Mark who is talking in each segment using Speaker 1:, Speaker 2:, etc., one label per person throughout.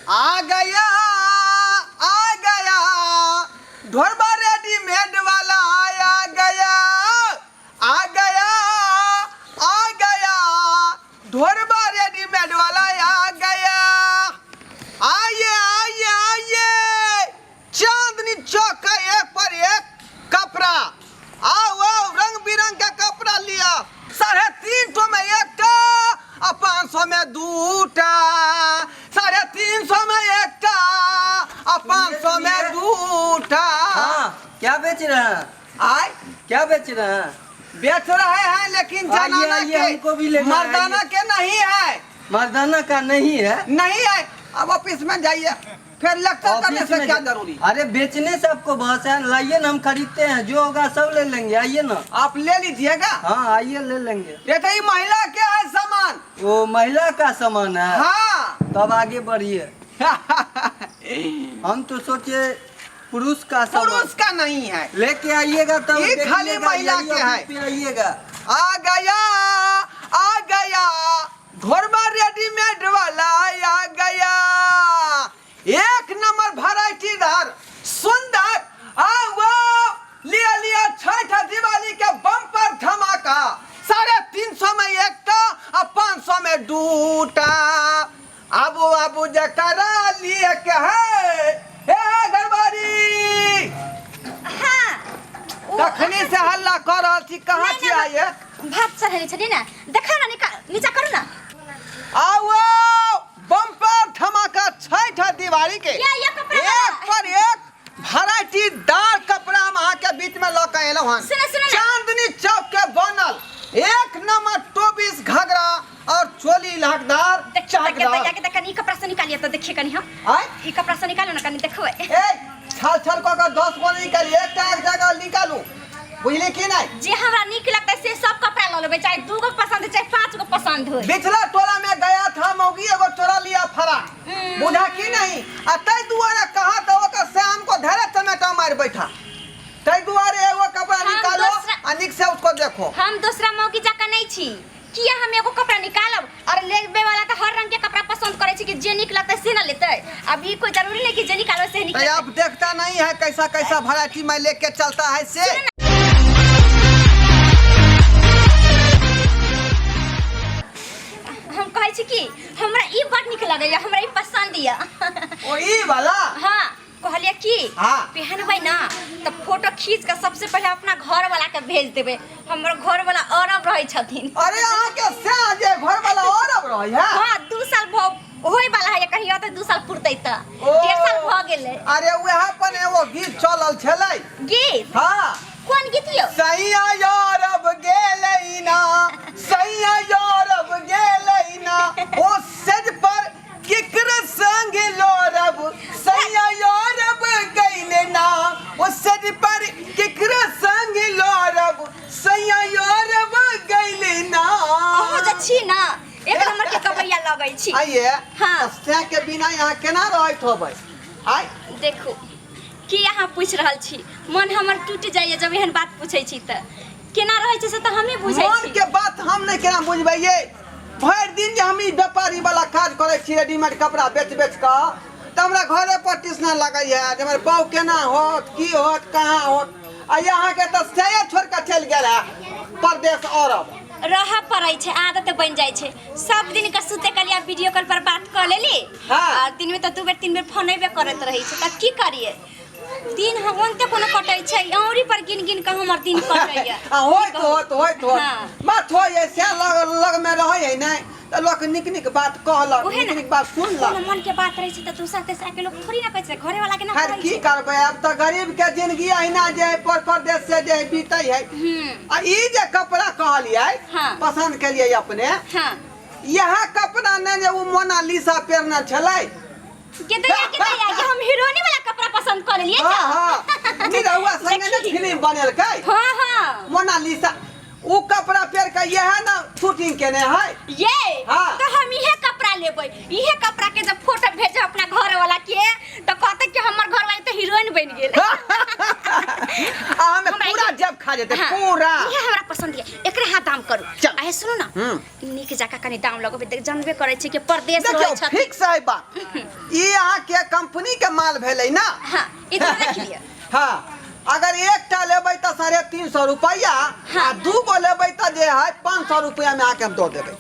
Speaker 1: आ गया ढोरबा रेडीमेड वाला आ गया ढोरबा रेडीमेड वाला आ गया। आइए चांदनी चौक का एक पर एक कपड़ा। आओ रंग बिरंग का कपड़ा लिया। 350 में एक और 500 में 2 350 में एक और 500 में 2।
Speaker 2: हाँ, क्या बेच रहे हैं?
Speaker 1: आए
Speaker 2: क्या बेच रहे हैं?
Speaker 1: बेच रहे हैं लेकिन जनाना के
Speaker 2: हमको भी लेना है।
Speaker 1: मर्दाना के नहीं है।
Speaker 2: मर्दाना का नहीं है?
Speaker 1: नहीं है। अब ऑफिस में जाइए फिर लेक्चर करने से क्या जरूरी।
Speaker 2: अरे बेचने से आपको बहुत है, लाइए ना, हम खरीदते हैं, जो होगा सब ले लेंगे, आइए ना।
Speaker 1: आप ले लीजिएगा।
Speaker 2: हाँ आइए ले लेंगे।
Speaker 1: ये तो ये महिला क्या है सामान?
Speaker 2: वो महिला का सामान है।
Speaker 1: हाँ
Speaker 2: तब आगे बढ़िए। हम तो सोचे पुरुष का सामान।
Speaker 1: पुरुष का नहीं है।
Speaker 2: लेके आइएगा तब
Speaker 1: ये खाली महिला के है।
Speaker 2: आइएगा।
Speaker 1: आ गया ढोरबा रेडीमेड वाला आ गया। एक नंबर वैरायटीदार सुंदर। लिया छठ दिवाली के बम्पर धमाका। 350 में एक और 500 में 2। आबू जकरा लिए के है घरबारी।
Speaker 3: हाँ
Speaker 1: तखनी से हल्ला कर रहा थी। कहाँ थी आइए?
Speaker 3: भात चढ़ेले छनी ना, देखा ना नीचा करू ना।
Speaker 1: आओ बम्पर धमाका छठ दिवाली के
Speaker 3: ये कपड़ा
Speaker 1: एक पर एक वैरायटी दार कपड़ा हम अहाँ के बीच में लौक एलो हन।
Speaker 3: सुनो
Speaker 1: चांदनी चौक के बनल एक नंबर 24 घघरा और चोली लहकदार
Speaker 3: देखिए देखा नी कपड़ा से निकालिए तो देखिए कनी हम।
Speaker 1: आय
Speaker 3: ई कपड़ा से निकालो ना कनी देखो।
Speaker 1: ए छल को अगर 10 गो निकालिए एक जगह निकालू, बुझले कि नहीं?
Speaker 3: जे हमरा नीक लगता है से सब कपड़ा ल लेबे, चाहे 2 गो पसंद है चाहे 5 गो पसंद हो।
Speaker 1: बिचला टोला में गया था मौगी एगो चोरा लिया फरा। बुझा कि नहीं? आ तै दुआरे कहा तो ओकर शाम को धरे टमाटर मार बैठा। तै दुआरे एगो कपड़ा निकालो आ निक से उसको देखो।
Speaker 3: हम दूसरा मौगी जाका नहीं छी किया हम एगो कपड़ा निकालब और लेबे वाला तो हर रंग के कपड़ा पसंद करे छी कि जे निक लगता है से ना लेते। अब ई कोई जरूरी नहीं कि जे निकालो से निकालो।
Speaker 1: आप देखता नहीं है कैसा कैसा वैरायटी में लेके चलता है से।
Speaker 3: हम कहे छी कि हमरा ई बात निक लगैया, हमरा ई पसंद या।
Speaker 1: ओ ई वाला?
Speaker 3: हां कहलिए कि
Speaker 1: हाँ।
Speaker 3: पहनबै ना तो फोटो खींच के सबसे पहले अपना घर वाला के भेज देबे। हमर घर वाला अरब रहे छथिन।
Speaker 1: अरे अहाँ के से जे घर वाला अरब रहे है?
Speaker 3: हां 2 साल होय वाला है, कहियो तो 2 साल पुरतै त 1.5 साल भ गेलै।
Speaker 1: अरे वह पर एगो गीत चलल छलै।
Speaker 3: गीत?
Speaker 1: हां
Speaker 3: कोन गीत यो?
Speaker 1: सैया अरब गेलै ना, सैया अरब गेलै ना, ओ सज पर किकर संग लोरब, सैया अरब गइले ना, ओ सज पर किकर संग लोरब, सैया अरब गइले ना।
Speaker 3: हो जछि ना एक नंबर के कबैया लगै छी।
Speaker 1: आइए
Speaker 3: हाँ।
Speaker 1: से के बिना यहाँ केना रहत होबै? आइ
Speaker 3: देखो कि यहाँ पूछ रहल छी, मन हमर टूट जाइए जब एहन बात पूछै छी त। केना रहै छै से त हमें बुझै छी।
Speaker 1: मन के बात हम नहीं केना बुझबै ये? भर दिन जे हम ई व्यापारी वाला काज करे छी रेडीमेड कपड़ा बेच के त हमरा घरे पर टिसना लगै है जे हमर पाव केना होत की होत कहाँ होत। आ यहाँ के त से छोड़ के चल गेल है परदेश अरब।
Speaker 3: रह पड़ै छै, आदत बन जाय छै। सब दिन का सुते कलिया वीडियो कॉल पर बात कर लेली।
Speaker 1: हाँ।
Speaker 3: और दिन में तो 2 बेर 3 बेर फोनबे करत रही छै त की करिए? दिन हमन ते कोनो कटै छै, औरी पर गिन के हमर दिन कटैया।
Speaker 1: होत
Speaker 3: हाँ।
Speaker 1: बात हो ये से लग में रहै है नहीं त लोग निक बात कहलक, निक बात सुनलक।
Speaker 3: कोनो मन के बात रही छै त तू साथे साके लोग थोड़ी ना कहै छै, घरे वाला के ना
Speaker 1: खैर
Speaker 3: कहै
Speaker 1: की
Speaker 3: छै।
Speaker 1: करबै? अब त गरीब के जिंदगी अहिना जे परदेश से जे बीतै है। आ ई जे कपड़ा कहलिए
Speaker 3: हाँ।
Speaker 1: पसंद केलिए अपने,
Speaker 3: हां
Speaker 1: यहाँ कपड़ा ने जे उ मोनालिसा पेरना छलै।
Speaker 3: के हम हीरोइनी वाला कपड़ा पसंद कर लिए
Speaker 1: हां हां निरहुआ संगे ने फिल्म बनल कै।
Speaker 3: हां हां
Speaker 1: मोनालिसा उ कपड़ा पेर के यह ना शूटिंग केने है।
Speaker 3: ये
Speaker 1: हाँ।
Speaker 3: तो हम इहे कपड़ा लेबै। इहे कपड़ा के जब फोटो भेजे अपना घर वाला के तो कहते कि हमर घर वाली तो हीरोइन बन गेल।
Speaker 1: हमें पूरा जब खा जेते
Speaker 3: हाँ।
Speaker 1: पूरा।
Speaker 3: ये हमरा पसंद है, एकरे हाथ दाम करू।
Speaker 1: चल।
Speaker 3: आए सुनो ना, निक जाका कनी दाम लगबे देख जानबे करे छी कि परदेश
Speaker 1: देखियो
Speaker 3: रहै छथि
Speaker 1: फिक्स है बात ई अहाँ के कंपनी के माल भेलै ना
Speaker 3: हां ई तो देख लिया
Speaker 1: हाँ अगर एकटा लेबै तो 350 रुपया आ दू गो लेबै तो जे है 500 रुपया में आके हम दो देबै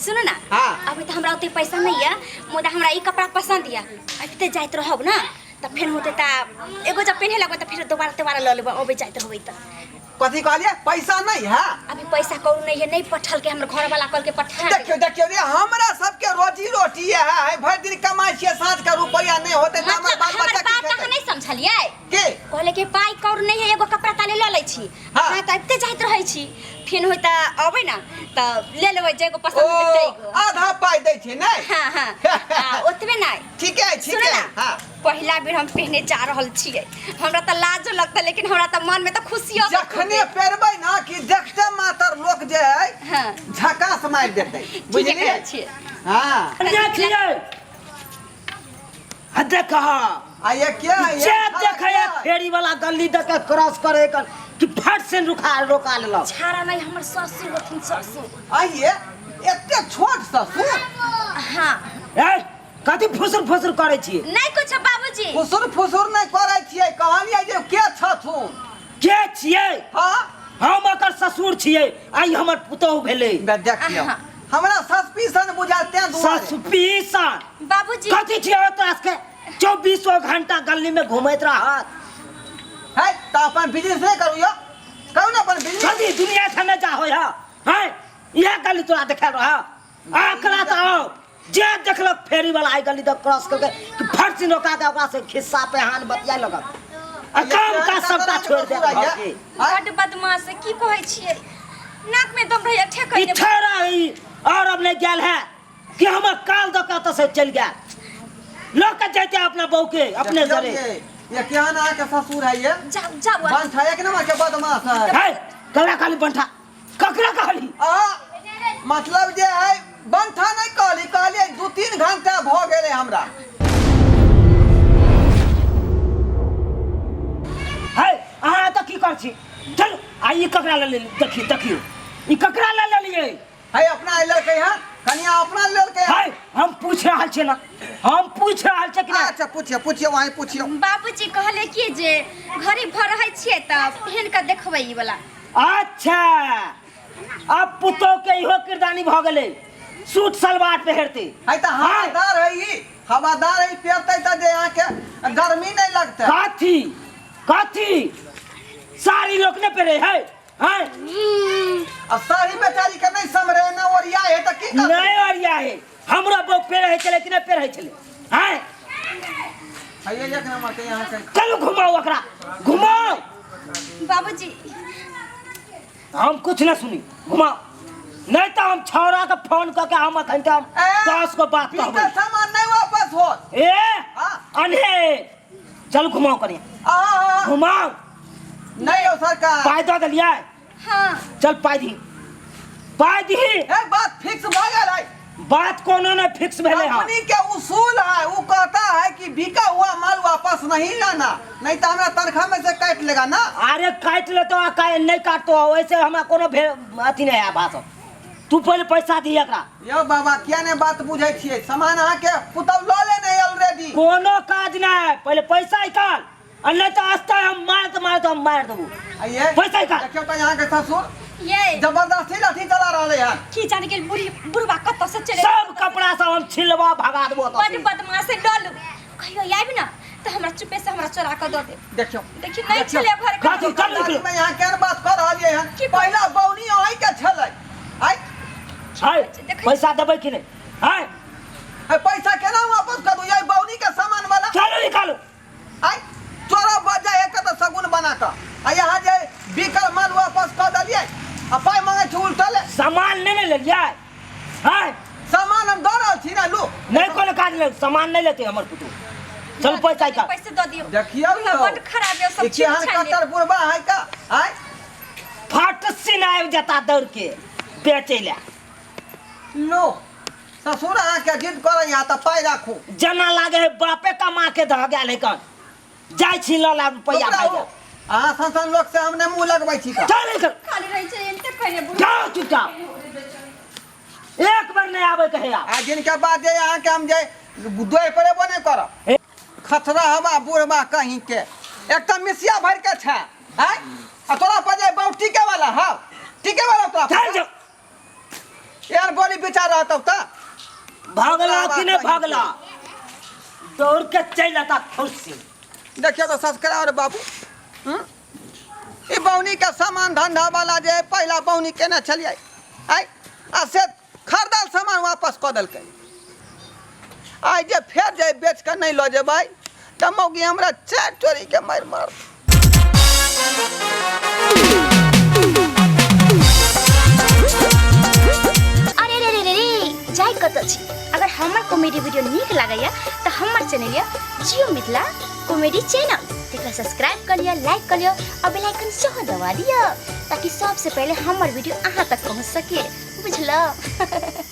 Speaker 3: सुनो ना
Speaker 1: हाँ।
Speaker 3: अभी तो हमरा ओते पैसा नहीं है मुदा हमरा ई कपड़ा पसंद है अभी ते जाइत रहब ना त फेन होते ता एगो जब पहने लगबे त फिर दोबारा ल लेबे अबे जाइत रहबै त
Speaker 1: कथी कहलिए पैसा नहीं है
Speaker 3: अभी पैसा कौन नहीं है नहीं पठल के हमर घर वाला कल के पठा
Speaker 1: देखियो देखियो रे हमरा सबके रोजी रोटी है भर दिन कमाई छिए साँझ का रुपया नहीं होते त हमर बाल बच्चा की
Speaker 3: बात नहीं समझलिए
Speaker 1: के
Speaker 3: कहले के पाई कौन नहीं है एगो कपड़ा ताले ल लै छी
Speaker 1: हाँ।
Speaker 3: हां त अबते जाइत रहै छी फिर होय त अबै ना त ले लेबै जे एगो पसंद हेतै एगो
Speaker 1: आधा पाई दै छी नहीं
Speaker 3: हां हां ओतबे नहीं
Speaker 1: ठीक है हाँ
Speaker 3: पहला बेर हम पहने जा रहल छियै हमरा त लाजो लगता लेकिन हमरा त मन में त खुशियो
Speaker 1: जखने पेरबै ना कि देखते मातर लोग जे है
Speaker 3: हां
Speaker 1: झकास मार देतै बुझलिए
Speaker 3: छियै
Speaker 1: हां
Speaker 4: क्या छियै हदे कहा
Speaker 1: आ ये क्या
Speaker 4: जे देखे फेरी वाला गली देके क्रॉस करे कर कि फट से रोका लेलो
Speaker 3: छाड़ा नहीं हमर ससुर होथिन ससुर
Speaker 1: आइए एते छोट ससुर
Speaker 3: हां
Speaker 4: ए कथि फुसुर करे छी
Speaker 3: नहीं कुछ बाबूजी
Speaker 1: फुसुर नहीं करे छियै कहलिए जे के छथुन
Speaker 4: के छियै
Speaker 1: हां
Speaker 4: हम ओकर ससुर छियै आई हमर पुतोह भेलै
Speaker 1: देखियो हमरा सस्पिशन बुझाते दुआरे
Speaker 4: सस्पिशन
Speaker 3: बाबूजी
Speaker 4: कथि छियै तोरा के 24 घंटा गली में घुमैत रहत
Speaker 1: है त अपन बिजनेस नहीं करू यो कौन अपन बिजनेस
Speaker 4: कथि दुनिया थमे जा होय है यह गली तोरा देखा रह आकरा त आओ जे देखलक फेरी वाला आई गली तक क्रॉस करके कि फट से रोका के ओकरा से खिस्सा पे हाथ बतिया लगत आ काम का सबटा छोड़ दे घर के
Speaker 3: बड बदमाश है की कहै छियै नाक में दम रहिया ठेक
Speaker 4: ई ठहरा ई और अब नहीं गेल है कि हम काल दका त से चल गया लोग के जाते अपना बहू के अपने घरे
Speaker 1: ये क्या ना के ससुर है ये
Speaker 3: जाओ जाओ
Speaker 1: बंठ है एक नंबर के बदमाश है
Speaker 4: है ककरा खाली बंठा ककरा खाली
Speaker 1: आ मतलब जे है बंठा नहीं कहली 2-3 घंटा भ गेले हमरा
Speaker 4: है अहाँ त की कर छी चल आई ककरा ले देखियो ई ककरा ले लिए
Speaker 1: है अपना लड़के है कनिया अपना लड़के है
Speaker 4: हम पूछ रहल छी ना हम पूछ रहल छी कि
Speaker 1: अच्छा पूछिए वहीं पूछियो
Speaker 3: बाबूजी कहले कि जे घरी भर रहै छियै त पहन के देखबै ई वाला
Speaker 4: अच्छा अब पुतो के इहो किरदानी भ गेलै सूट सलवार पहिरते
Speaker 1: है त हवादार है पेरते त जे यहाँ के गर्मी नहीं लगते
Speaker 4: काथी सारी लोग ने पहरे है हैं
Speaker 1: अब सारी बेचारी के नहीं समरे ना ओरिया है त की कर
Speaker 4: नहीं ओरिया है हमरा बहु पहरे चले कि नहीं पहरे चले हैं
Speaker 1: है ये एक नंबर के यहाँ के
Speaker 4: चलो घुमाओ ओकरा घुमाओ
Speaker 3: बाबूजी
Speaker 4: हम कुछ ना सुनी घुमाओ नहीं तो हम छौरा का फोन करके हम अखन हम 10 को बात कहबे
Speaker 1: सामान नहीं वापस हो
Speaker 4: ए अनहे चल घुमाओ करिया घुमाओ
Speaker 1: नहीं हो सरकार
Speaker 4: पाई दो दलिया
Speaker 3: हां
Speaker 4: चल पाई दी
Speaker 1: ए बात फिक्स भ गेल है
Speaker 4: बात कोनो ने फिक्स भेले है
Speaker 1: कंपनी के उसूल है वो कहता है कि बिका हुआ माल वापस नहीं लाना नहीं तो हमरा तनख्वाह में से काट लेगा ना
Speaker 4: अरे काट ले तो नहीं काटतो वैसे हमरा कोनो अथी नहीं है बात तू पहले पैसा दी एकरा
Speaker 1: यो बाबा क्या ने बात बुझै छियै सामान अहाँ के पुतौ ल लेने ऑलरेडी
Speaker 4: कोनो काज नहीं पहले पैसा निकाल और नहीं तो आस्ता हम मार देबो
Speaker 1: आइए
Speaker 4: पैसा निकाल
Speaker 1: देखियो त यहाँ के ससुर
Speaker 3: ये
Speaker 1: जबरदस्ती लाठी चला रहले हैं
Speaker 3: की जाने के बुढ़वा कत से चले
Speaker 4: सब कपड़ा सब हम छिलवा भगा देबो
Speaker 3: बड बदमाश है डल कहियो आइब ना तो हमरा चुपे से हमरा चोरा के दे
Speaker 1: देखियो
Speaker 3: देखियो नहीं चले घर
Speaker 4: काटी चल निकल
Speaker 1: मैं यहाँ केन बात कर रहलिए हैं
Speaker 3: की
Speaker 1: पहला बौनी आई के छलै आई
Speaker 4: है पैसा देबै कि नहीं है
Speaker 1: पैसा केना वापस कर दू ये बौनी के सामान वाला
Speaker 4: चलो निकालो
Speaker 1: आई चोरा बजा एक त सगुन बना के आ यहाँ जे बिकल माल वापस कर दलिए आ पाई मांगे छ उल्टले
Speaker 4: सामान नहीं ले लिया है
Speaker 1: सामान हम दो रहल छी ना लू
Speaker 4: नहीं कोनो काज नहीं सामान नहीं लेते हमर पुतू चल पैसा का
Speaker 3: पैसे दे दियो
Speaker 1: देखियो
Speaker 3: ना बड खराब है सब चीज
Speaker 1: यहाँ कतर बुढ़बा है का आई
Speaker 4: फट सिन आबि जाता दौड़ के बेचे ले
Speaker 1: लो ससुर अहाँ के जिद करे यहाँ त पाई राखू
Speaker 4: जना लागे है बापे कमा के ध गेल है कन जाय छी ल ला रुपया भाई
Speaker 1: अहाँ संसन लोग से हमने मुंह लगबै छी का
Speaker 4: चल निकल
Speaker 3: खाली रही छे एनते कहले बुढ़वा
Speaker 4: जाओ चुपचाप एक बार नहीं आवे कहे आप।
Speaker 1: आ जिनके बाद जे यहाँ के हम जे दोय पड़े बने करब खतरा हवा बुढ़वा कहीं के एक तो मिसिया भर के छा आय आ तोरा पर जे बहु टिके वाला हां टिके वाला तोरा
Speaker 4: चल जो
Speaker 1: यार बोली विचार रहत त
Speaker 4: भागला कि नहीं भागला दौड़ के चल आता खुर्सी।
Speaker 1: देखियो तो सब्सक्राइबर बाबू ई बौनी के सामान धंधा वाला जे पहला बौनी केने छलिए आय आ से खरीदल सामान वापस क देलकै आय जे फेर जे बेच के नहीं लो जेबै त मौगी हमरा चार चोरी के मार
Speaker 3: अरे रे रे रे रे जाय कत छी। अगर हमर कॉमेडी वीडियो नीक लागैया त हमर चैनल या जियो मिथिला कॉमेडी चैनल तेकरा सब्सक्राइब कर लिया, लाइक कर लिया और बेल आइकन सेहो दबा दिया ताकि सबसे पहले हमर वीडियो अहाँ तक पहुंच सके, बुझलो।